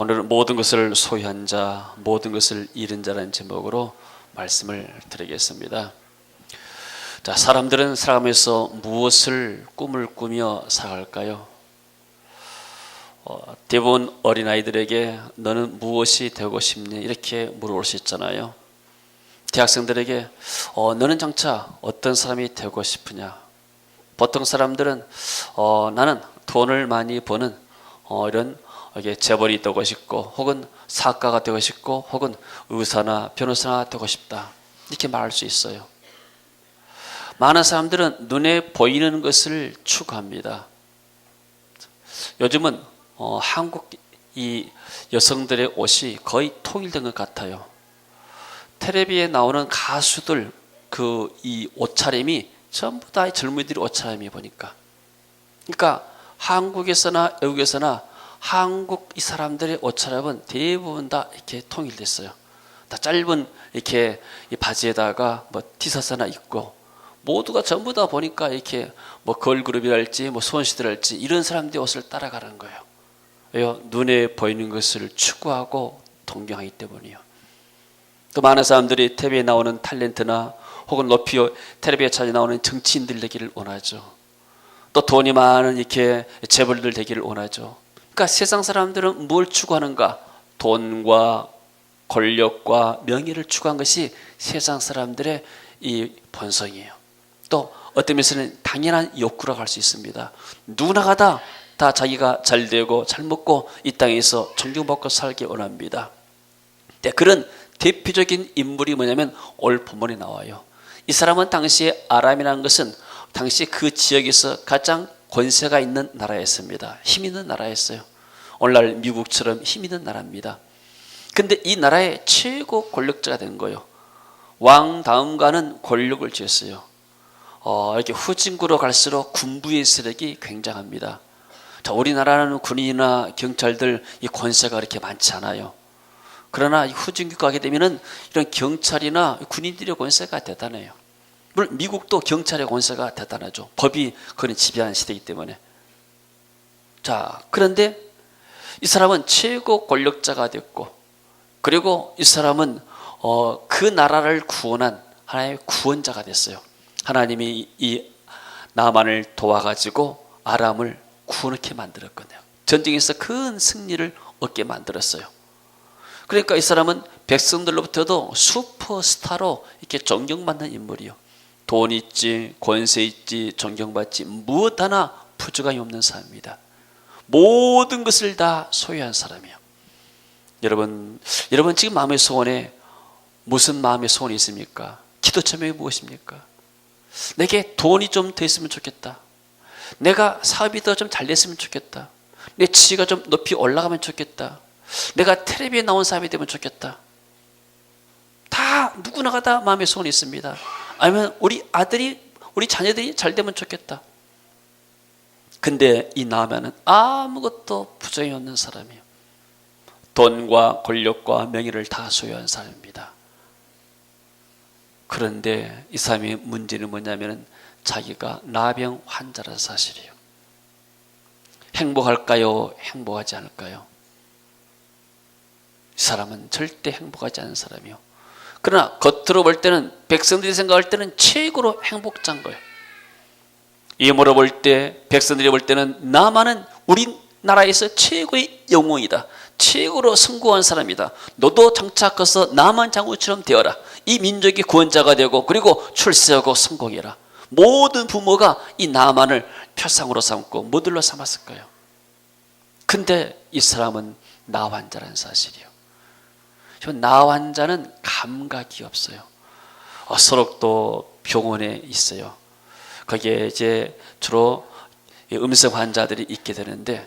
오늘은 모든 것을 소유한 자, 모든 것을 잃은 자라는 제목으로 말씀을 드리겠습니다. 자, 사람들은 살아가면서 무엇을 꿈을 꾸며 살아갈까요? 대부분 어린아이들에게 너는 무엇이 되고 싶니? 이렇게 물어볼 수 있잖아요. 대학생들에게 너는 장차 어떤 사람이 되고 싶으냐? 보통 사람들은 나는 돈을 많이 버는 이런 재벌이 되고 싶고, 혹은 사학가가 되고 싶고, 혹은 의사나 변호사나 되고 싶다, 이렇게 말할 수 있어요. 많은 사람들은 눈에 보이는 것을 추구합니다. 요즘은 한국 이 여성들의 옷이 거의 통일된 것 같아요. 텔레비에 나오는 가수들 이 옷차림이 전부 다 젊은이들의 옷차림이 보니까, 그러니까 한국에서나 외국에서나 한국 이 사람들의 옷차림은 대부분 다 이렇게 통일됐어요. 다 짧은 이렇게 이 바지에다가 뭐 티셔츠 하나 입고, 모두가 전부 다 보니까 이렇게 뭐 걸그룹이랄지 뭐 소원시대랄지 이런 사람들의 옷을 따라가는 거예요. 왜요? 눈에 보이는 것을 추구하고 동경하기 때문이요. 또 많은 사람들이 텔레비에 나오는 탤런트나 혹은 높이 텔레비에 자주 나오는 정치인들 되기를 원하죠. 또 돈이 많은 이렇게 재벌들 되기를 원하죠. 그러니까 세상 사람들은 뭘 추구하는가? 돈과 권력과 명예를 추구한 것이 세상 사람들의 이 본성이에요. 또 어떤 면에서는 당연한 욕구라고 할 수 있습니다. 누구나가 다 자기가 잘 되고 잘 먹고 이 땅에서 존경받고 살기 원합니다. 그런 대표적인 인물이 뭐냐면 오늘 본문에 나와요. 이 사람은 당시에 아람이라는 것은 당시 그 지역에서 가장 권세가 있는 나라였습니다. 힘 있는 나라였어요. 오늘날 미국처럼 힘 있는 나라입니다. 근데 이 나라의 최고 권력자가 된 거예요. 왕 다음가는 권력을 쥐었어요. 이렇게 후진국으로 갈수록 군부의 세력이 굉장합니다. 자, 우리나라는 군인이나 경찰들 이 권세가 그렇게 많지 않아요. 그러나 후진국 가게 되면은 이런 경찰이나 군인들의 권세가 대단해요. 물론 미국도 경찰의 권세가 대단하죠. 법이 그런 지배하는 시대이기 때문에. 자, 그런데 이 사람은 최고 권력자가 됐고, 그리고 이 사람은 그 나라를 구원한 하나님의 구원자가 됐어요. 하나님이 이 나만을 도와가지고 아람을 구원하게 만들었거든요. 전쟁에서 큰 승리를 얻게 만들었어요. 그러니까 이 사람은 백성들로부터도 슈퍼스타로 이렇게 존경받는 인물이요. 돈 있지, 권세 있지, 존경받지, 무엇 하나 부족함이 없는 사람입니다. 모든 것을 다 소유한 사람이요. 여러분 지금 마음의 소원에 무슨 마음의 소원이 있습니까? 기도 제목이 무엇입니까? 내게 돈이 좀 더 있으면 좋겠다. 내가 사업이 더 좀 잘 됐으면 좋겠다. 내 지위가 좀 높이 올라가면 좋겠다. 내가 텔레비에 나온 사람이 되면 좋겠다. 다 누구나가 다 마음의 소원이 있습니다. 아니면 우리 아들이, 우리 자녀들이 잘 되면 좋겠다. 근데 이 나아만은 아무것도 부족이 없는 사람이에요. 돈과 권력과 명예를 다 소유한 사람입니다. 그런데 이 사람의 문제는 뭐냐면 자기가 나병 환자라는 사실이에요. 행복할까요? 행복하지 않을까요? 이 사람은 절대 행복하지 않은 사람이요. 그러나 겉으로 볼 때는, 백성들이 생각할 때는 최고로 행복자인 거예요. 이모로 볼 때, 백성들이 볼 때는 나만은 우리나라에서 최고의 영웅이다. 최고로 성공한 사람이다. 너도 장차 커서 나만 장군처럼 되어라. 이 민족의 구원자가 되고, 그리고 출세하고 성공해라. 모든 부모가 이 나만을 표상으로 삼고 모델로 삼았을 거예요. 근데 이 사람은 나 환자라는 사실이에요. 나 환자는 감각이 없어요. 서록도 병원에 있어요. 거기에 이제 주로 음성 환자들이 있게 되는데,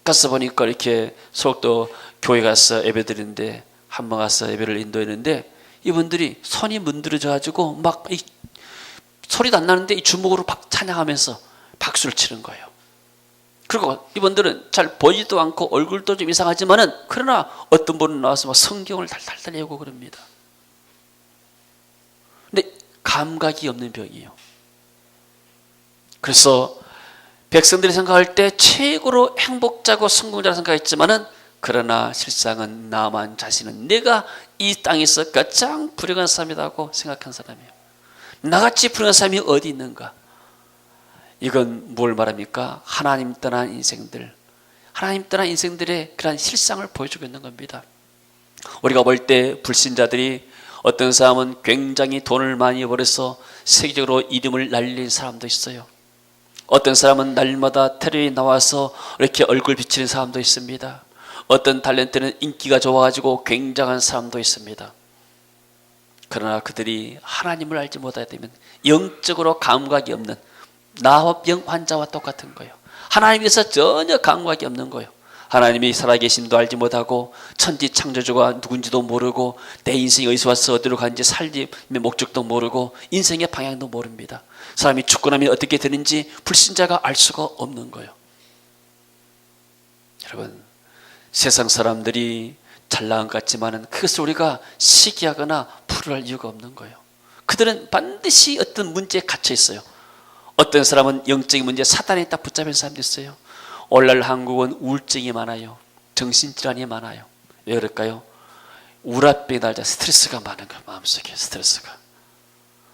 가서 보니까 이렇게 서록도 교회 가서 예배 드리는데, 한 번 가서 예배를 인도했는데 이분들이 손이 문드러져 가지고 막 소리도 안 나는데 이 주먹으로 막 찬양하면서 박수를 치는 거예요. 그리고 이분들은 잘 보이지도 않고 얼굴도 좀 이상하지만은, 그러나 어떤 분은 나와서 막 성경을 달달달 외우고 그럽니다. 근데 감각이 없는 병이에요. 그래서 백성들이 생각할 때 최고로 행복자고 성공자라 생각했지만은 그러나 실상은 나만 자신은 내가 이 땅에서 가장 불행한 사람이라고 생각한 사람이에요. 나같이 불행한 사람이 어디 있는가? 이건 뭘 말합니까? 하나님 떠난 인생들, 하나님 떠난 인생들의 그런 실상을 보여주고 있는 겁니다. 우리가 볼 때 불신자들이, 어떤 사람은 굉장히 돈을 많이 벌어서 세계적으로 이름을 날린 사람도 있어요. 어떤 사람은 날마다 텔레비에 나와서 이렇게 얼굴 비치는 사람도 있습니다. 어떤 탤런트는 인기가 좋아가지고 굉장한 사람도 있습니다. 그러나 그들이 하나님을 알지 못하게 되면 영적으로 감각이 없는 나병 환자와 똑같은 거예요. 하나님께서 전혀 감각이 없는 거예요. 하나님이 살아계심도 알지 못하고 천지 창조주가 누군지도 모르고 내 인생이 어디서 와서 어디로 가는지 살림의 목적도 모르고 인생의 방향도 모릅니다. 사람이 죽고 나면 어떻게 되는지 불신자가 알 수가 없는 거예요. 여러분, 세상 사람들이 잘난 것 같지만은 그것을 우리가 시기하거나 불효할 이유가 없는 거예요. 그들은 반드시 어떤 문제에 갇혀 있어요. 어떤 사람은 영적인 문제, 사단에 딱 붙잡힌 사람도 있어요. 오늘날 한국은 우울증이 많아요. 정신질환이 많아요. 왜 그럴까요? 우울증이 날자 스트레스가 많은 거예요. 마음속에 스트레스가.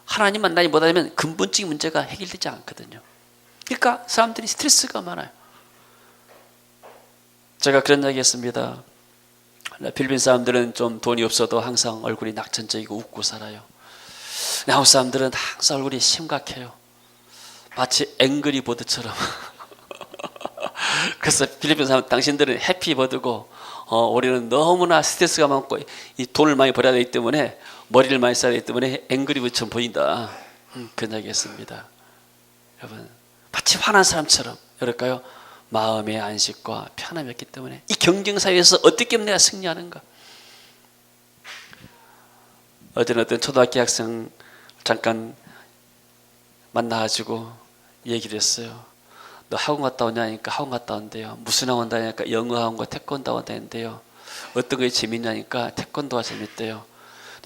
하나님 만나지 못하면 근본적인 문제가 해결되지 않거든요. 그러니까 사람들이 스트레스가 많아요. 제가 그런 이야기 했습니다. 필리핀 사람들은 좀 돈이 없어도 항상 얼굴이 낙천적이고 웃고 살아요. 한국 사람들은 항상 얼굴이 심각해요. 마치 앵그리버드처럼. 그래서 필리핀 사람, 당신들은 해피버드고 우리는 너무나 스트레스가 많고 이 돈을 많이 벌어야 되기 때문에, 머리를 많이 써야 되기 때문에 앵그리버드처럼 보인다. 그런 이야기 했습니다. 여러분, 마치 화난 사람처럼, 그럴까요? 마음의 안식과 편함이 없기 때문에 이 경쟁사회에서 어떻게 하면 내가 승리하는가? 어제는 어떤 초등학교 학생 잠깐 만나가지고 얘기를 했어요. 너 학원 갔다 오냐니까 학원 갔다 온대요. 무슨 학원 다니니까 영어 학원과 태권도 학원 다닌대요. 어떤 게 재밌냐니까 태권도가 재밌대요.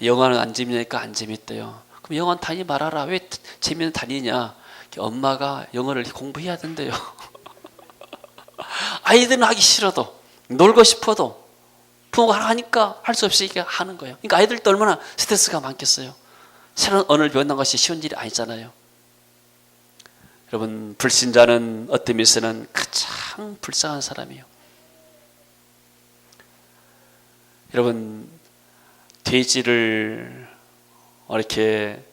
영어는 안 재밌냐니까 안 재밌대요. 그럼 영어는 다니지 말아라. 왜 재미는 다니냐? 엄마가 영어를 공부해야 된대요. 아이들은 하기 싫어도, 놀고 싶어도 부모가 하니까 할 수 없이 하는 거예요. 그러니까 아이들도 얼마나 스트레스가 많겠어요. 새로운 언어를 배운다는 것이 쉬운 일이 아니잖아요. 여러분, 불신자는 어떤 면에서는 가장 불쌍한 사람이에요. 여러분, 돼지를 이렇게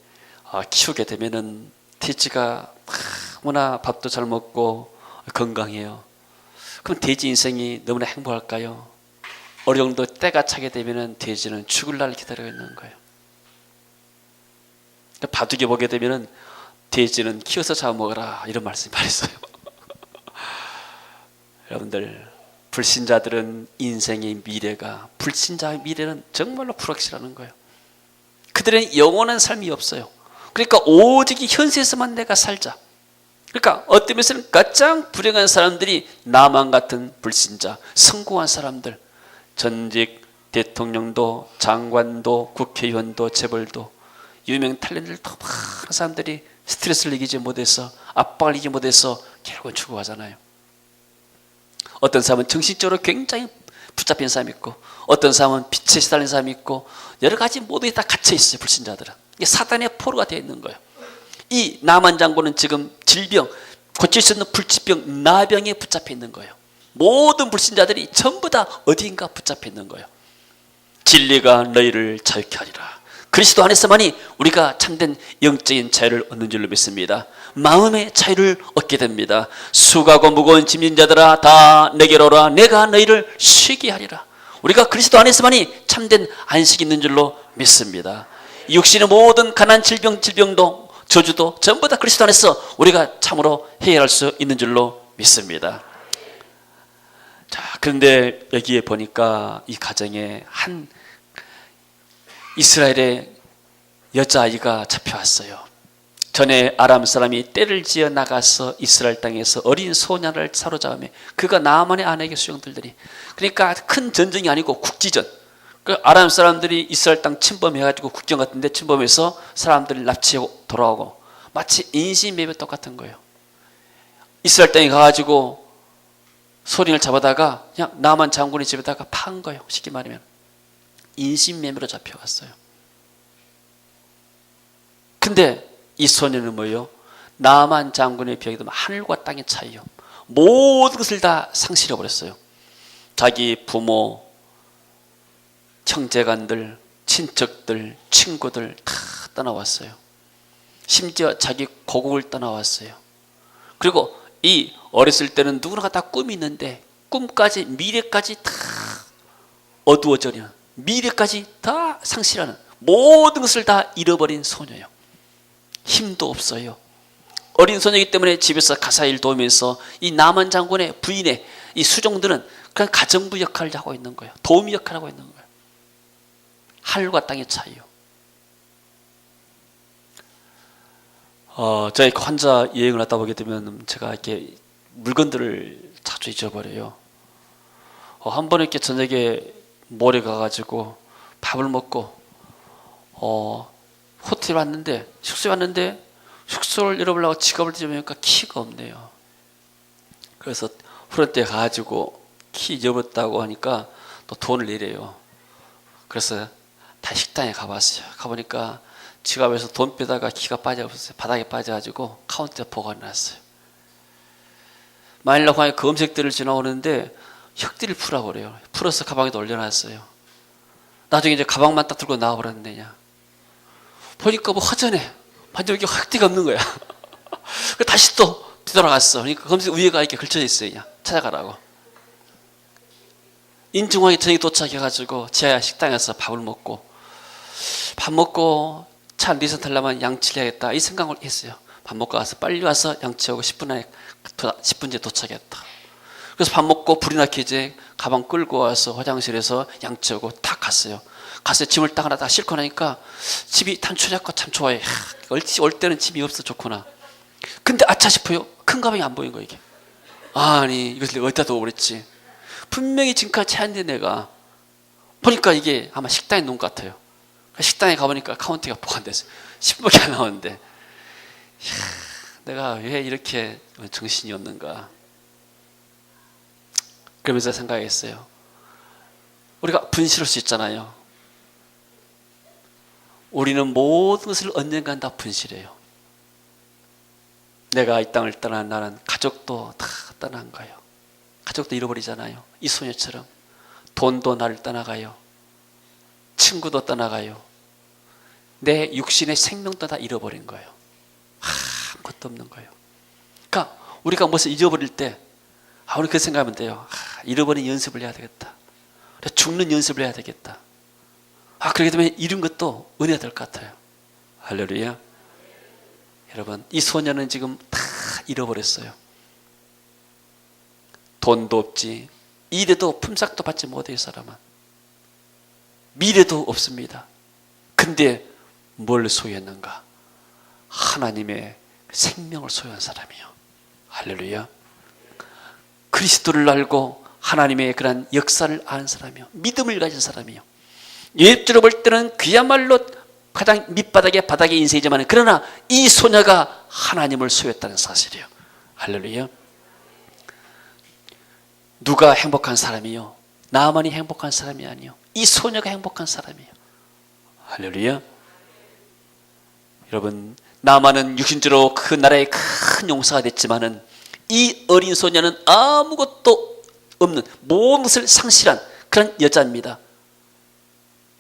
키우게 되면은 돼지가 너무나 밥도 잘 먹고 건강해요. 그럼 돼지 인생이 너무나 행복할까요? 어느 정도 때가 차게 되면은 돼지는 죽을 날을 기다리고 있는 거예요. 바둑에 보게 되면은 돼지는 키워서 잡아먹어라, 이런 말씀이 많이 있어요. 여러분들, 불신자들은 인생의 미래가, 불신자의 미래는 정말로 불확실하는 거예요. 그들은 영원한 삶이 없어요. 그러니까 오직 이 현세에서만 내가 살자. 그러니까 어떤 면에서는 가장 불행한 사람들이 나만 같은 불신자, 성공한 사람들, 전직 대통령도 장관도 국회의원도 재벌도 유명 탤런트들도 많은 사람들이 스트레스를 이기지 못해서, 압박을 이기지 못해서 결국은 죽어가잖아요. 어떤 사람은 정신적으로 굉장히 붙잡힌 사람이 있고, 어떤 사람은 빛에 시달린 사람이 있고, 여러 가지 모두에 다 갇혀 있어요. 불신자들은 이게 사단의 포로가 되어 있는 거예요. 이 나만 장군은 지금 질병, 고칠 수 없는 불치병, 나병에 붙잡혀 있는 거예요. 모든 불신자들이 전부 다 어디인가 붙잡혀 있는 거예요. 진리가 너희를 자유케 하리라. 그리스도 안에서만이 우리가 참된 영적인 자유를 얻는 줄로 믿습니다. 마음의 자유를 얻게 됩니다. 수고하고 무거운 짐진 자들아 다 내게로 오라. 내가 너희를 쉬게 하리라. 우리가 그리스도 안에서만이 참된 안식이 있는 줄로 믿습니다. 육신의 모든 가난, 질병도 저주도 전부 다 그리스도 안에서 우리가 참으로 해결할 수 있는 줄로 믿습니다. 자, 그런데 여기에 보니까 이 가정에 한 이스라엘의 여자아이가 잡혀왔어요. 전에 아람 사람이 떼를 지어 나가서 이스라엘 땅에서 어린 소년을 사로잡으며 그가 나만의 아내에게 수용들더니, 그러니까 큰 전쟁이 아니고 국지전. 그 아람 사람들이 이스라엘 땅 침범해가지고 국경 같은데 침범해서 사람들을 납치하고 돌아오고, 마치 인신매매 똑같은 거예요. 이스라엘 땅에 가가지고 소린을 잡아다가 그냥 나만 장군의 집에다가 판 거예요. 쉽게 말하면 인신매매로 잡혀갔어요. 근데 이 소녀는 뭐예요? 나만 장군의 비하기도 하늘과 땅의 차이요. 모든 것을 다 상실해버렸어요. 자기 부모, 형제간들, 친척들, 친구들 다 떠나왔어요. 심지어 자기 고국을 떠나왔어요. 그리고 이 어렸을 때는 누구나 다 꿈이 있는데 꿈까지 미래까지 다 어두워져버리는, 미래까지 다 상실하는, 모든 것을 다 잃어버린 소녀예요. 힘도 없어요. 어린 소녀이기 때문에 집에서 가사일 도우면서 이 나만 장군의 부인의 이 수종들은 그냥 가정부 역할을 하고 있는 거예요. 도우미 역할을 하고 있는 거예요. 하늘과 땅의 차이요. 저희 환자 여행을 하다 보게 되면 제가 이렇게 물건들을 자주 잊어버려요. 한 번에 이렇게 저녁에 몰에 가가지고 밥을 먹고 호텔 왔는데, 숙소에 왔는데 숙소를 잃어버리려고 지갑을 뒤져보니까 키가 없네요. 그래서 프런트에 가가지고 키 잊어버렸다고 하니까 또 돈을 내래요. 그래서 다시 식당에 가봤어요. 가보니까 지갑에서 돈 빼다가 키가 빠져버렸어요. 바닥에 빠져가지고 카운터에 보관해놨어요. 마닐라 광의 그 음식들을 지나오는데 혁들을 풀어버려요. 풀어서 가방에다 올려놨어요. 나중에 이제 가방만 딱 들고 나와버렸느냐. 보니까 뭐 허전해. 완전 이렇게 획기가 없는 거야. 다시 또 뒤돌아갔어. 그러니까 검색 위에가 이렇게 걸쳐져 있어요. 그냥 찾아가라고. 인중왕이 저녁에 도착해가지고 지하 식당에서 밥을 먹고, 밥 먹고 차 리선 타려면 양치를 해야겠다 이 생각을 했어요. 밥 먹고 와서 빨리 와서 양치하고 10분 안에 10분 뒤에 도착했다. 그래서 밥 먹고 불이 나게 이제 가방 끌고 와서 화장실에서 양치하고 딱 갔어요. 가서 짐을 딱 하나 딱 싣고 나니까 집이 단촐했고 참 좋아요. 올 때는 짐이 없어 좋구나. 근데 아차 싶어요. 큰 가방이 안 보인 거예요. 이게. 아니 이것을 어디다 두고 그랬지. 분명히 지금까지 차인데 내가 보니까 이게 아마 식당에 놓은 것 같아요. 식당에 가보니까 카운트가 보관됐어요. 10분밖에 안 나오는데 내가 왜 이렇게 정신이 없는가. 그러면서 생각했어요. 우리가 분실할 수 있잖아요. 우리는 모든 것을 언젠간 다 분실해요. 내가 이 땅을 떠난 나는 가족도 다 떠난 거예요. 가족도 잃어버리잖아요. 이 소녀처럼 돈도 나를 떠나가요. 친구도 떠나가요. 내 육신의 생명도 다 잃어버린 거예요. 아무것도 없는 거예요. 그러니까 우리가 무엇을 잊어버릴 때 우리 그 생각하면 돼요. 잃어버린 연습을 해야 되겠다. 죽는 연습을 해야 되겠다. 그렇게 되면 잃은 것도 은혜가 될 것 같아요. 할렐루야. 여러분 이 소녀는 지금 다 잃어버렸어요. 돈도 없지, 일에도 품삯도 받지 못해요. 사람은 미래도 없습니다. 근데 뭘 소유했는가? 하나님의 생명을 소유한 사람이요. 할렐루야. 그리스도를 알고 하나님의 그런 역사를 아는 사람이요. 믿음을 가진 사람이요. 예적으로 볼 때는 그야말로 가장 밑바닥의 바닥의 인생이지만, 그러나 이 소녀가 하나님을 소유했다는 사실이에요. 할렐루야. 누가 행복한 사람이요? 나만이 행복한 사람이 아니요. 이 소녀가 행복한 사람이에요. 할렐루야. 여러분 나만은 육신적으로 그 나라의 큰 용사가 됐지만은 이 어린 소녀는 아무것도 없는 모든 것을 상실한 그런 여자입니다.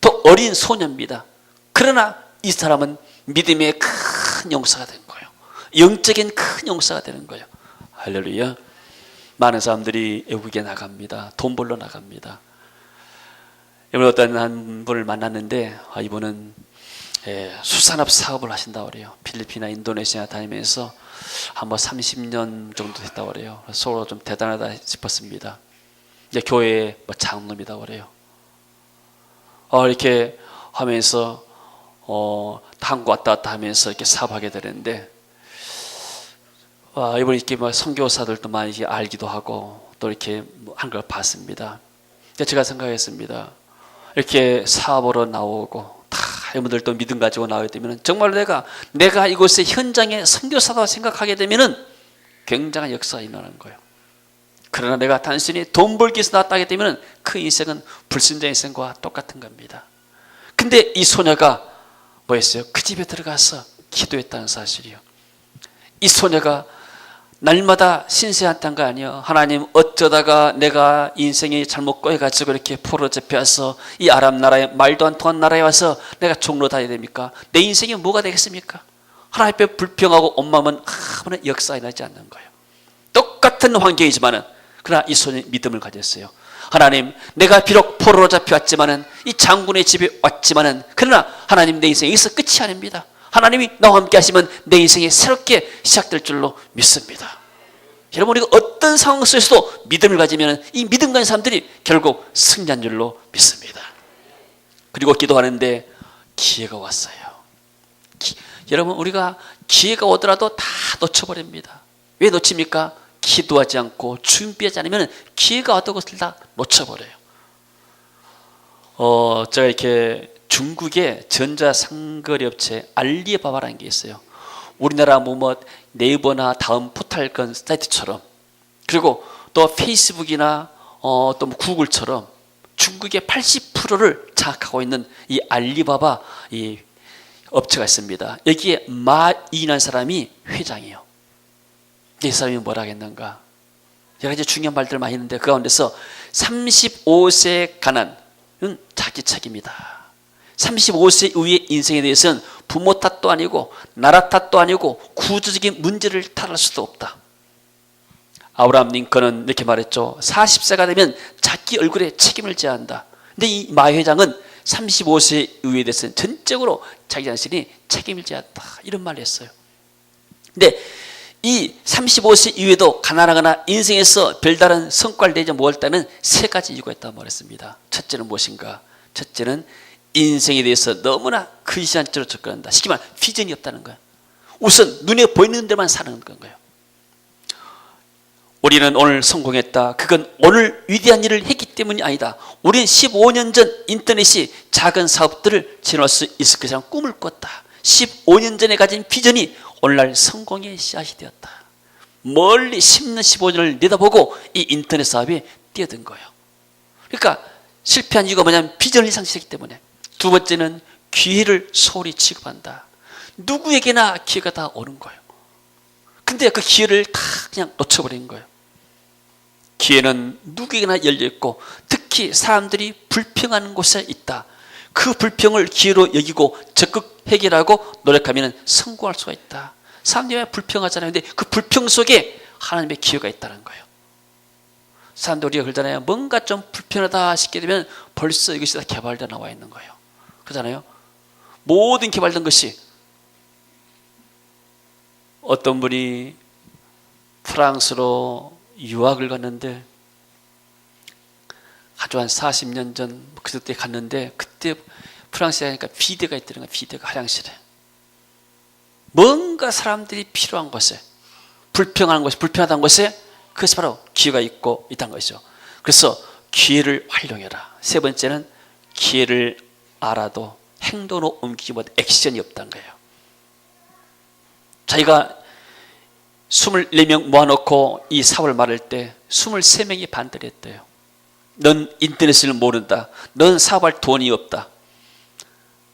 또 어린 소녀입니다. 그러나 이 사람은 믿음의 큰 용사가 된 거예요. 영적인 큰 용사가 되는 거예요. 할렐루야. 많은 사람들이 외국에 나갑니다. 돈 벌러 나갑니다. 이번에 어떤 한 분을 만났는데 이분은 수산업 사업을 하신다고 그래요. 필리핀이나 인도네시아 다니면서 한 30년 정도 됐다고 그래요. 서로 좀 대단하다 싶었습니다. 이제 교회의 장로입니다 그래요. 이렇게 하면서 한국 왔다 갔다 하면서 이렇게 사업하게 되는데 이번에 이렇게 선교사들도 많이 알기도 하고 또 이렇게 한 걸 봤습니다. 제가 생각했습니다. 이렇게 사업으로 나오고 다 여러분들도 믿음 가지고 나오게 되면 정말 내가 이곳의 현장의 선교사다 생각하게 되면은 굉장한 역사가 일어나는 거예요. 그러나 내가 단순히 돈 벌기 위해서 나왔다 하게 되면 그 인생은 불신자 인생과 똑같은 겁니다. 근데 이 소녀가 뭐였어요? 그 집에 들어가서 기도했다는 사실이요. 이 소녀가 날마다 신세한탄 거 아니에요. 하나님, 어쩌다가 내가 인생이 잘못 꼬여가지고 이렇게 포로 잡혀서 이 아랍 나라에, 말도 안 통한 나라에 와서 내가 종로 다녀야 됩니까? 내 인생이 뭐가 되겠습니까? 하나님 앞에 불평하고 온 마음은 아무나 역사에 나지 않는 거예요. 똑같은 환경이지만은, 그러나 이 소년이 믿음을 가졌어요. 하나님, 내가 비록 포로로 잡혀왔지만은, 이 장군의 집에 왔지만은, 그러나 하나님, 내 인생이 여기서 끝이 아닙니다. 하나님이 나와 함께 하시면 내 인생이 새롭게 시작될 줄로 믿습니다. 여러분, 우리가 어떤 상황 속에서도 믿음을 가지면 이 믿음 가진 사람들이 결국 승리한 줄로 믿습니다. 그리고 기도하는데 기회가 왔어요. 여러분, 우리가 기회가 오더라도 다 놓쳐버립니다. 왜 놓칩니까? 기도하지 않고 준비하지 않으면 기회가 왔던 것을 다 놓쳐버려요. 제가 이렇게 중국의 전자상거래 업체 알리바바라는 게 있어요. 우리나라 뭐 네이버나 다음 포털 건 사이트처럼, 그리고 또 페이스북이나 또 뭐 구글처럼 중국의 80%를 장악하고 있는 이 알리바바 이 업체가 있습니다. 여기에 마이라는 사람이 회장이에요. 이 사람이 뭐라 하겠는가? 여러 가지 중요한 말들 많이 있는데 그 가운데서 35세 가난은 자기 책임이다. 35세 이후의 인생에 대해서는 부모 탓도 아니고 나라 탓도 아니고 구조적인 문제를 탓할 수도 없다. 아브라함 링컨은 이렇게 말했죠. 40세가 되면 자기 얼굴에 책임을 져야 한다. 근데 이 마 회장은 35세 이후에 대해서는 전적으로 자기 자신이 책임을 져야 한다. 이런 말을 했어요. 근데 이 35세 이후에도 가난하거나 인생에서 별다른 성과를 내지 못할 세 가지 이유가 있다고 말했습니다. 첫째는 무엇인가? 첫째는 인생에 대해서 너무나 근시안적으로 접근한다. 쉽게 말하면 비전이 없다는 거예요. 우선 눈에 보이는 데만 사는 건가요? 우리는 오늘 성공했다. 그건 오늘 위대한 일을 했기 때문이 아니다. 우리는 15년 전 인터넷이 작은 사업들을 진화할 수 있을 것이라는 꿈을 꿨다. 15년 전에 가진 비전이 오늘날 성공의 씨앗이 되었다. 멀리 10년, 15년을 내다보고 이 인터넷 사업에 뛰어든 거예요. 그러니까 실패한 이유가 뭐냐면 비전을 상실했기 때문에. 두 번째는 기회를 소홀히 취급한다. 누구에게나 기회가 다 오는 거예요. 근데 그 기회를 다 그냥 놓쳐버린 거예요. 기회는 누구에게나 열려있고 특히 사람들이 불평하는 곳에 있다. 그 불평을 기회로 여기고 적극 해결하고 노력하면 성공할 수가 있다. 사람들이 왜 불평하잖아요. 근데 그 불평 속에 하나님의 기회가 있다는 거예요. 사람들이 우리가 그러잖아요. 뭔가 좀 불편하다 싶게 되면 벌써 이것이 다 개발되어 나와 있는 거예요. 그러잖아요. 모든 개발된 것이, 어떤 분이 프랑스로 유학을 갔는데 아주 한 40년 전 그때 갔는데, 그때 프랑스에 가니까 비데가 있더라는 거예요. 비데가 화장실에. 뭔가 사람들이 필요한 곳에, 불평하는 곳에, 불편하다는 곳에 그것이 바로 기회가 있고 있다는 것이죠. 그래서 기회를 활용해라. 세 번째는 기회를 알아도 행동으로 옮기지 못해 액션이 없다는 거예요. 자기가 24명 모아놓고 이 사업을 말할 때 23명이 반대를 했대요. 넌 인터넷을 모른다. 넌 사업할 돈이 없다.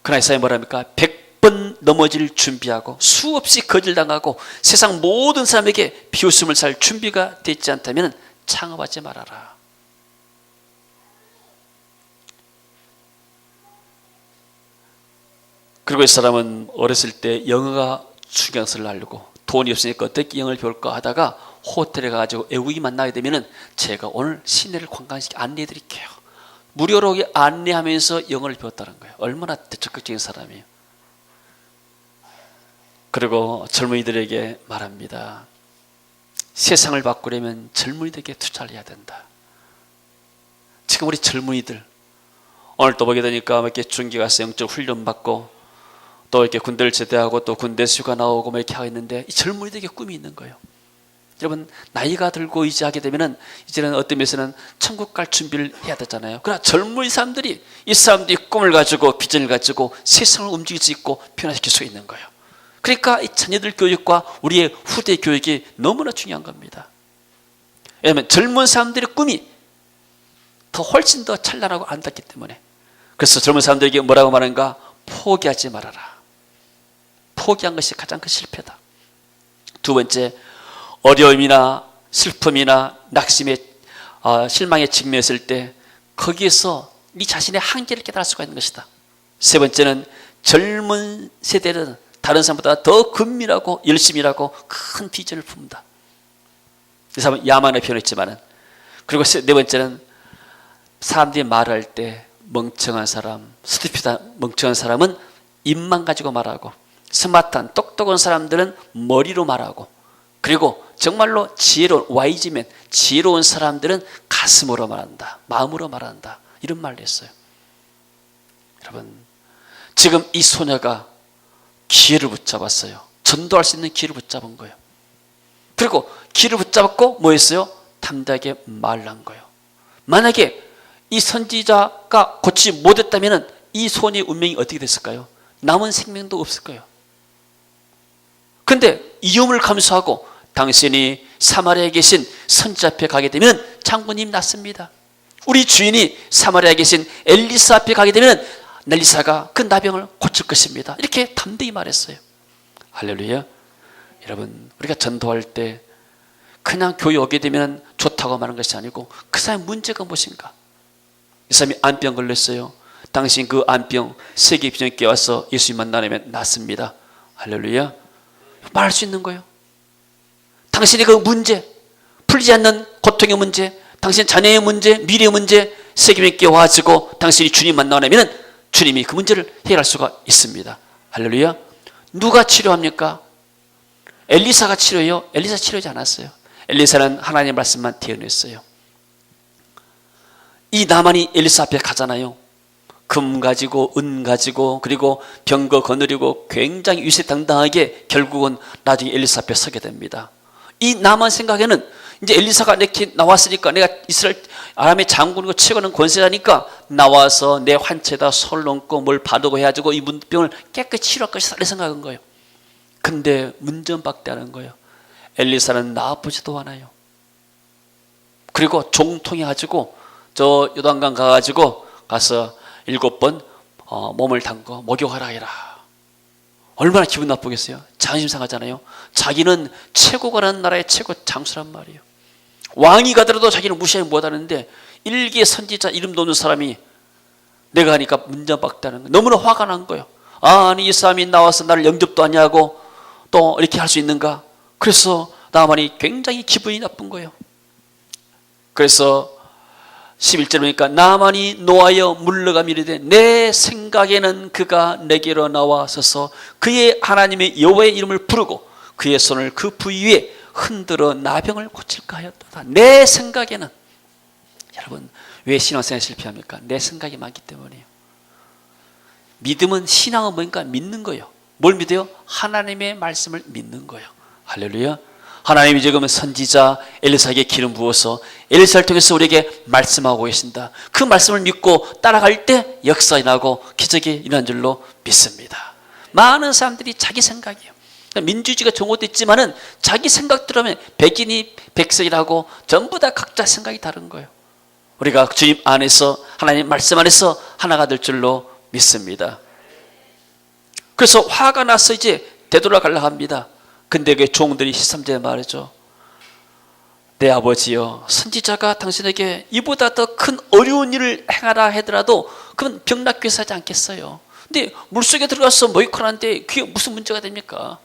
그러나 이 사람이 뭐랍니까? 100번 넘어질 준비하고 수없이 거절당하고 세상 모든 사람에게 비웃음을 살 준비가 되지 않다면 창업하지 말아라. 그리고 이 사람은 어렸을 때 영어가 중요한 것을 알고 돈이 없으니까 어떻게 영어를 배울까 하다가 호텔에 가가지고 외국인이 만나게 되면은 제가 오늘 시내를 관광시켜 안내해 드릴게요. 무료로 안내하면서 영어를 배웠다는 거예요. 얼마나 적극적인 사람이에요. 그리고 젊은이들에게 말합니다. 세상을 바꾸려면 젊은이들에게 투자를 해야 된다. 지금 우리 젊은이들 오늘 또 보게 되니까 이렇게 중기 가서 영적 훈련 받고 또 이렇게 군대를 제대하고 또 군대 휴가 나오고 뭐 이렇게 하고 있는데, 이 젊은이들에게 꿈이 있는 거예요. 여러분, 나이가 들고 이제 하게 되면은 이제는 어떤 면에서는 천국 갈 준비를 해야 되잖아요. 그러나 젊은 사람들이, 이 사람들이 꿈을 가지고 비전을 가지고 세상을 움직일 수 있고 변화시킬 수 있는 거예요. 그러니까 이 자녀들 교육과 우리의 후대 교육이 너무나 중요한 겁니다. 왜냐하면 젊은 사람들의 꿈이 더 훨씬 더 찬란하고 아름답기 때문에. 그래서 젊은 사람들에게 뭐라고 말하는가? 포기하지 말아라. 포기한 것이 가장 큰 실패다. 두 번째, 어려움이나 슬픔이나 낙심에 실망에 직면했을 때 거기에서 네 자신의 한계를 깨달을 수가 있는 것이다. 세 번째는 젊은 세대는 다른 사람보다 더 근밀하고 열심히 일하고 큰 비전을 품는다. 이 사람은 야만의 표현했지만은. 그리고 네 번째는 사람들이 말할 때 멍청한 사람, 스티피다 멍청한 사람은 입만 가지고 말하고, 스마트한 똑똑한 사람들은 머리로 말하고, 그리고 정말로 지혜로운 와이즈맨, 지혜로운 사람들은 가슴으로 말한다, 마음으로 말한다, 이런 말을 했어요. 여러분, 지금 이 소녀가 기회를 붙잡았어요. 전도할 수 있는 기회를 붙잡은 거예요. 그리고 기회를 붙잡았고 뭐 했어요? 담대하게 말을 한 거예요. 만약에 이 선지자가 고치지 못했다면 이 소녀의 운명이 어떻게 됐을까요? 남은 생명도 없을 거예요. 그런데 위험을 감수하고 당신이 사마리아에 계신 선지자 앞에 가게 되면 장군님 낫습니다. 우리 주인이 사마리아에 계신 엘리사 앞에 가게 되면 엘리사가 그 나병을 고칠 것입니다. 이렇게 담대히 말했어요. 할렐루야. 여러분, 우리가 전도할 때 그냥 교회 오게 되면 좋다고 말하는 것이 아니고 그 사람의 문제가 무엇인가? 이 사람이 안병 걸렸어요. 당신 그 안병 세계 비전께 와서 예수님 만나면 낫습니다. 할렐루야. 말할 수 있는 거예요. 당신의 그 문제, 풀리지 않는 고통의 문제, 당신 자녀의 문제, 미래의 문제, 세계비전께 와가지고 당신이 주님 만나면 주님이 그 문제를 해결할 수가 있습니다. 할렐루야. 누가 치료합니까? 엘리사가 치료해요? 엘리사 치료하지 않았어요. 엘리사는 하나님의 말씀만 대언했어요. 이 나만이 엘리사 앞에 가잖아요. 금 가지고 은 가지고 그리고 병거 거느리고 굉장히 위세당당하게 결국은 나중에 엘리사 앞에 서게 됩니다. 이 나만 생각에는 이제 엘리사가 이렇게 나왔으니까 내가 이스라엘 아람의 장군이고 최고는 권세자니까 나와서 내 환체에다 손을 얹고 뭘 바르고 해가지고 이 문병을 깨끗이 치료할 것이다 이런 생각한 거예요. 근데 문전박대하는 거예요. 엘리사는 나아보지도 않아요. 그리고 종통해가지고 저 요단강 가가지고 가서 7번 몸을 담궈 목욕하라 해라. 얼마나 기분 나쁘겠어요. 자존심 상하잖아요. 자기는 최고가라는 나라의 최고 장수란 말이에요. 왕이 가더라도 자기는 무시하지 못하는데 일개 선지자 이름도 없는 사람이 내가 하니까 문전박대하는 거예요. 너무나 화가 난 거예요. 아니 이 사람이 나와서 나를 영접도 하냐고 또 이렇게 할 수 있는가. 그래서 나만이 굉장히 기분이 나쁜 거예요. 그래서 11절에 보니까 나만이 노하여 물러가며 이르되 내 생각에는 그가 내게로 나와서서 그의 하나님의 여호와의 이름을 부르고 그의 손을 그 부위 위에 흔들어 나병을 고칠까 하였도다. 내 생각에는. 여러분, 왜 신앙생활 실패합니까? 내 생각이 많기 때문이에요. 믿음은, 신앙은 뭔가 믿는 거예요. 뭘 믿어요? 하나님의 말씀을 믿는 거예요. 할렐루야. 하나님이 지금 선지자 엘리사에게 기름 부어서 엘리사를 통해서 우리에게 말씀하고 계신다. 그 말씀을 믿고 따라갈 때 역사가 일어나고 기적이 일어난 줄로 믿습니다. 많은 사람들이 자기 생각이에요. 민주주의가 종호됐지만은 자기 생각대로 하면 백인이 백색이라고 전부 다 각자 생각이 다른 거예요. 우리가 주님 안에서 하나님 말씀 안에서 하나가 될 줄로 믿습니다. 그래서 화가 나서 이제 되돌아가려고 합니다. 근데 그 종들이 13절에 말이죠. 내 아버지여, 선지자가 당신에게 이보다 더 큰 어려운 일을 행하라 하더라도 그건 병낫게 하지 않겠어요. 근데 물속에 들어가서 목욕하는데 그게 무슨 문제가 됩니까?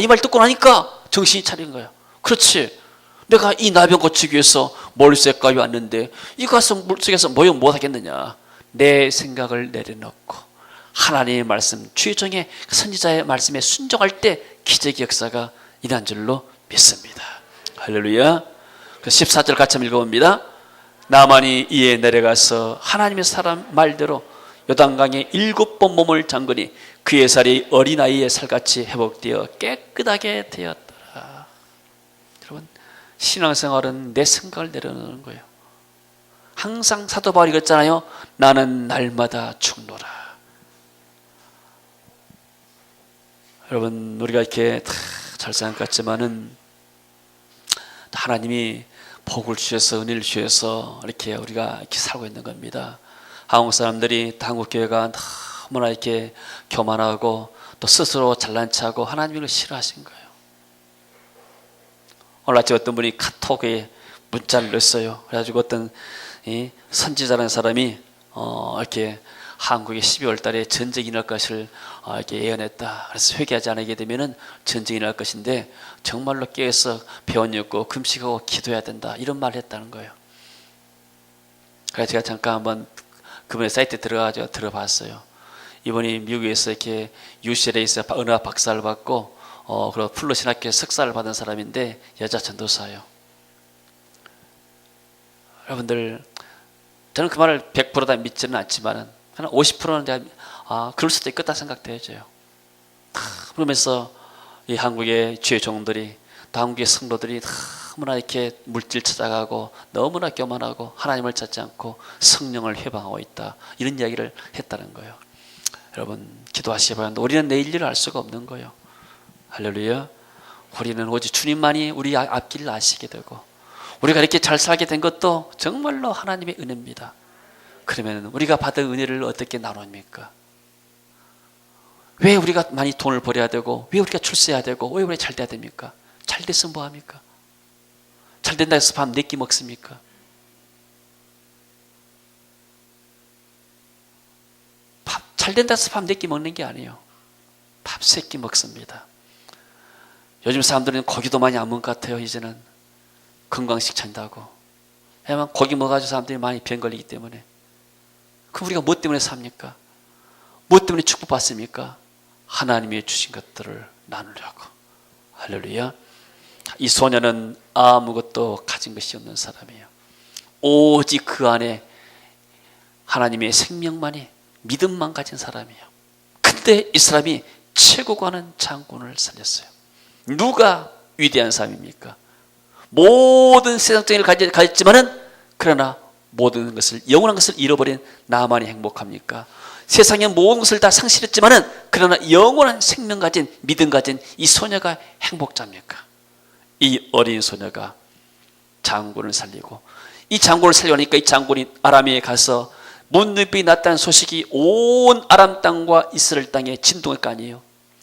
이 말 듣고 나니까 정신이 차린 거예요. 그렇지. 내가 이 나병 고치기 위해서 멀리서까지 왔는데 이거 가서 물속에서 목욕 못 하겠느냐. 내 생각을 내려놓고 하나님의 말씀, 주의 종의 선지자의 말씀에 순종할 때 기적의 역사가 일어난 줄로 믿습니다. 할렐루야. 14절 같이 한번 읽어봅니다. 나만이 이에 내려가서 하나님의 사람 말대로 요단강에 7번 몸을 잠그니 그의 살이 어린아이의 살같이 회복되어 깨끗하게 되었더라. 여러분, 신앙생활은 내 생각을 내려놓는 거예요. 항상 사도 바울이 그랬잖아요. 나는 날마다 죽노라. 여러분, 우리가 이렇게 잘 생각했지만은 하나님이 복을 주셔서 은혜를 주셔서 이렇게 우리가 이렇게 살고 있는 겁니다. 한국 사람들이 한국 교회가 너무나 이렇게 교만하고 또 스스로 잘난 체하고 하나님을 싫어하신 거예요. 오늘 아침에 어떤 분이 카톡에 문자를 넣었어요. 그래가지고 어떤 선지자라는 사람이 이렇게 한국에 12월 달에 전쟁이 일어날 것을 이렇게 예언했다. 그래서 회개하지 않게 되면은 전쟁이 일어날 것인데 정말로 깨어서 배원이었고 금식하고 기도해야 된다. 이런 말을 했다는 거예요. 그래서 제가 잠깐 한번 그분의 사이트에 들어가서 들어봤어요. 이분이 미국에서 이렇게 UCLA에서 은혜학 박사를 받고 그리고 풀로 신학교에 석사를 받은 사람인데 여자 전도사예요. 여러분들, 저는 그 말을 100%다 믿지는 않지만은 한 50%는 내가 그럴 수도 있겠다 생각되어져요. 그러면서 이 한국의 주의 종들이 또 한국의 성도들이 너무나 이렇게 물질 찾아가고 너무나 교만하고 하나님을 찾지 않고 성령을 회방하고 있다, 이런 이야기를 했다는 거예요. 여러분, 기도하시기 바랍니다. 우리는 내일 일을 알 수가 없는 거예요. 할렐루야. 우리는 오직 주님만이 우리 앞길을 아시게 되고 우리가 이렇게 잘 살게 된 것도 정말로 하나님의 은혜입니다. 그러면 우리가 받은 은혜를 어떻게 나눕니까? 왜 우리가 많이 돈을 벌어야 되고 왜 우리가 출세해야 되고 왜 우리가 잘 돼야 됩니까? 잘 됐으면 뭐합니까? 잘 된다 해서 밥 4끼 먹습니까? 밥 잘 된다 해서 밥 4끼 먹는 게 아니에요. 밥 3끼 먹습니다. 요즘 사람들은 고기도 많이 안 먹는 것 같아요. 이제는 건강식 찬다고. 왜냐면 고기 먹어가지고 사람들이 많이 병 걸리기 때문에. 그럼 우리가 뭐 때문에 삽니까? 뭐 때문에 축복받습니까? 하나님이 주신 것들을 나누려고. 할렐루야. 이 소녀는 아무것도 가진 것이 없는 사람이에요. 오직 그 안에 하나님의 생명만이, 믿음만 가진 사람이에요. 근데 이 사람이 최고가 하는 장군을 살렸어요. 누가 위대한 사람입니까? 모든 세상적인 걸 가졌지만은 그러나 모든 것을, 영원한 것을 잃어버린 나만이 행복합니까? 세상의 모든 것을 다 상실했지만은 그러나 영원한 생명 가진, 믿음 가진 이 소녀가 행복자입니까? 이 어린 소녀가 장군을 살리고, 이 장군을 살려니까 이 장군이 아람에 가서 문둥병이 났다는 소식이 온 아람 땅과 이스라엘 땅에 진동할 거 아니에요.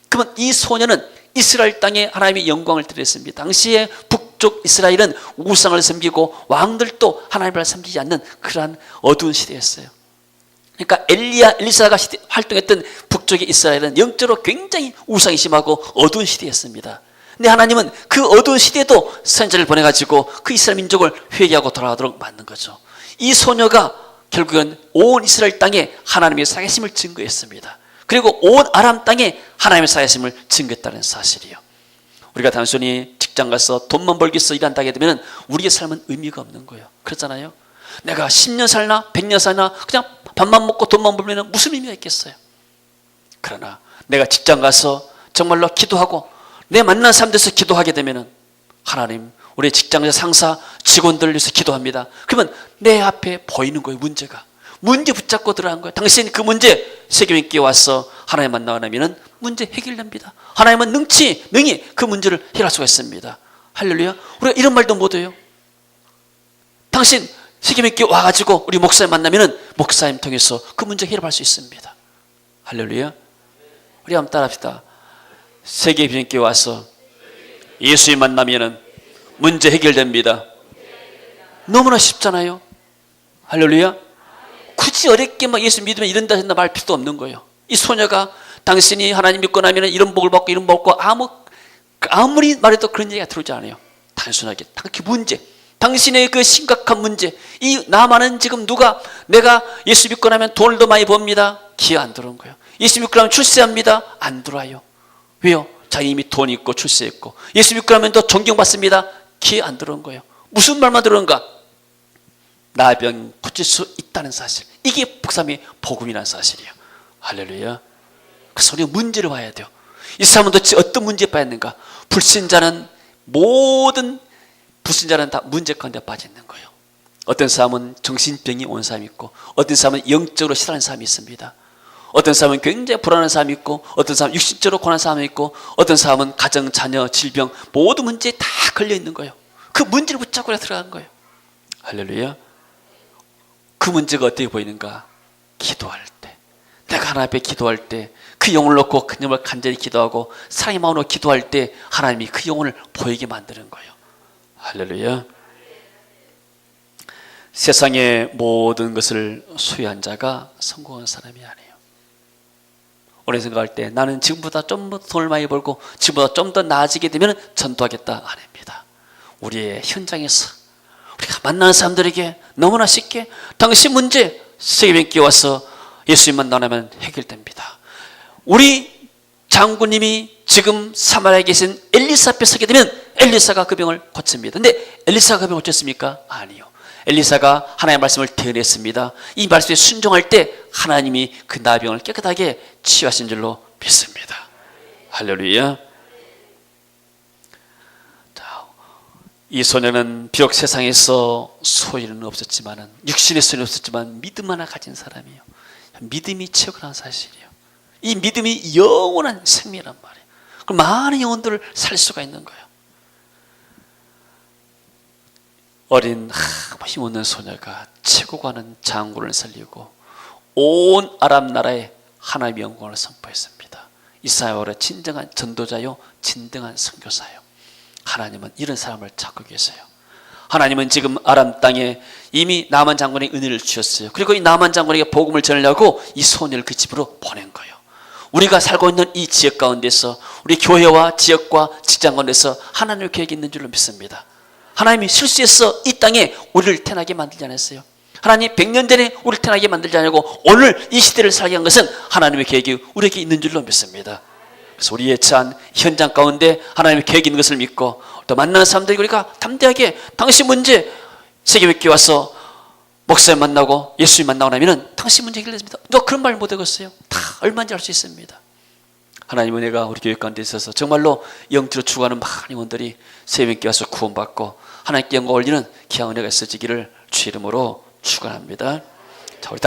그러면 이 소녀는 이스라엘 땅에 하나님의 영광을 드렸습니다. 당시에 북쪽 이스라엘은 우상을 섬기고 왕들도 하나님을 섬기지 않는 그러한 어두운 시대였어요. 그러니까 엘리사가 활동했던 북쪽의 이스라엘은 영적으로 굉장히 우상이 심하고 어두운 시대였습니다. 근데 하나님은 그 어두운 시대에도 선지자를 보내가지고 그 이스라엘 민족을 회개하고 돌아가도록 만든 거죠. 이 소녀가 결국은 온 이스라엘 땅에 하나님의 살아계심을 증거했습니다. 그리고 온 아람 땅에 하나님의 살아계심을 증거했다는 사실이에요. 우리가 단순히 직장 가서 돈만 벌기 위해서 일한다 하게 되면 우리의 삶은 의미가 없는 거예요. 그렇잖아요. 내가 10년 살나 100년 살나 그냥 밥만 먹고 돈만 벌면 무슨 의미가 있겠어요. 그러나 내가 직장 가서 정말로 기도하고 내 만난 사람들에서 기도하게 되면 하나님, 우리 직장에서 상사, 직원들을 위해서 기도합니다. 그러면 내 앞에 보이는 거예요. 문제 붙잡고 들어간 거예요. 당신 그 문제 세계민께 와서 하나님 만나면 문제 해결됩니다. 하나님은 능히 그 문제를 해결할 수가 있습니다. 할렐루야. 우리가 이런 말도 못해요. 당신 세계민께 와가지고 우리 목사님 만나면 목사님 통해서 그 문제 해결할 수 있습니다. 할렐루야. 우리 한번 따라합시다. 세계민께 와서 예수님 만나면 문제 해결됩니다. 너무나 쉽잖아요. 할렐루야. 굳이 어렵게 막 예수 믿으면 이런다 했나 말 필요도 없는 거예요. 이 소녀가 당신이 하나님 믿고 나면 이런 복을 받고 이런 복을 받고 아무리 말해도 그런 얘기가 들어오지 않아요. 단순하게 그 문제, 당신의 그 심각한 문제, 이 나만은 지금 내가 예수 믿고 나면 돈을 더 많이 법니다. 기회 안 들어온 거예요. 예수 믿고 나면 출세합니다. 안 들어와요. 왜요? 자기 이미 돈 있고 출세했고. 예수 믿고 나면 더 존경받습니다. 기회 안 들어온 거예요. 무슨 말만 들어온가? 나병 고칠 수 있다는 사실. 이게 복삼의 복음이라는 사실이에요. 할렐루야. 그래서 우리가 문제를 봐야 돼요. 이 사람은 도대체 어떤 문제에 빠졌는가? 불신자는 다 문제 가운데 빠져 있는 거예요. 어떤 사람은 정신병이 온 사람이 있고, 어떤 사람은 영적으로 싫어하는 사람이 있습니다. 어떤 사람은 굉장히 불안한 사람이 있고, 어떤 사람은 육신적으로 고난한 사람이 있고, 어떤 사람은 가정, 자녀, 질병 모든 문제에 다 걸려 있는 거예요. 그 문제를 붙잡고 들어간 거예요. 할렐루야. 그 문제가 어떻게 보이는가? 기도할 때, 내가 하나님 앞에 기도할 때, 그 영혼을 놓고 그 영혼을 간절히 기도하고 사랑의 마음으로 기도할 때 하나님이 그 영혼을 보이게 만드는 거예요. 할렐루야. 세상의 모든 것을 소유한 자가 성공한 사람이 아니에요. 오늘 생각할 때 나는 지금보다 좀 더 돈을 많이 벌고 지금보다 좀 더 나아지게 되면 전도하겠다, 아닙니다. 우리의 현장에서 우리가 만나는 사람들에게 너무나 쉽게 당신 문제 세계병기에 와서 예수님 만나면 해결됩니다. 우리 장군님이 지금 사마리아에 계신 엘리사 앞에 서게 되면 엘리사가 그 병을 고칩니다. 근데 엘리사가 그 병을 고쳤습니까? 아니요. 엘리사가 하나님의 말씀을 대언했습니다. 이 말씀에 순종할 때 하나님이 그 나병을 깨끗하게 치유하신 줄로 믿습니다. 할렐루야. 이 소녀는 비록 세상에서 소유는 없었지만, 육신의 소유는 없었지만 믿음 하나 가진 사람이에요. 믿음이 최고라는 사실이에요. 이 믿음이 영원한 생명이란 말이에요. 그럼 많은 영혼들을 살 수가 있는 거예요. 어린 힘없는 소녀가 최고가는 장군을 살리고 온 아랍 나라에 하나님의 영광을 선포했습니다. 이사야의 진정한 전도자요, 진정한 선교사요. 하나님은 이런 사람을 찾고 계세요. 하나님은 지금 아람 땅에 이미 나만 장군의 은혜를 주셨어요. 그리고 이 나만 장군에게 복음을 전하려고 이 소녀를 그 집으로 보낸 거예요. 우리가 살고 있는 이 지역 가운데서, 우리 교회와 지역과 직장 가운데서 하나님의 계획이 있는 줄로 믿습니다. 하나님이 실수해서 이 땅에 우리를 태어나게 만들지 않았어요. 하나님 100년 전에 우리를 태어나게 만들지 않고 오늘 이 시대를 살게 한 것은 하나님의 계획이 우리에게 있는 줄로 믿습니다. 그래서 우리의 처한 현장 가운데 하나님의 계획이 있는 것을 믿고 또 만나는 사람들이 우리가 담대하게 당신 문제 세계백기 와서 목사님 만나고 예수님 만나고 나면 당신 문제 해결됐습니다. 너 그런 말 못하겠어요? 다 얼마인지 알 수 있습니다. 하나님 은혜가 우리 교회 가운데 있어서 정말로 영적으로 추구하는 많은 영혼들이 세계백기 와서 구원받고 하나님께 영광 올리는 귀한 은혜가 있어지기를 주 이름으로 축원합니다.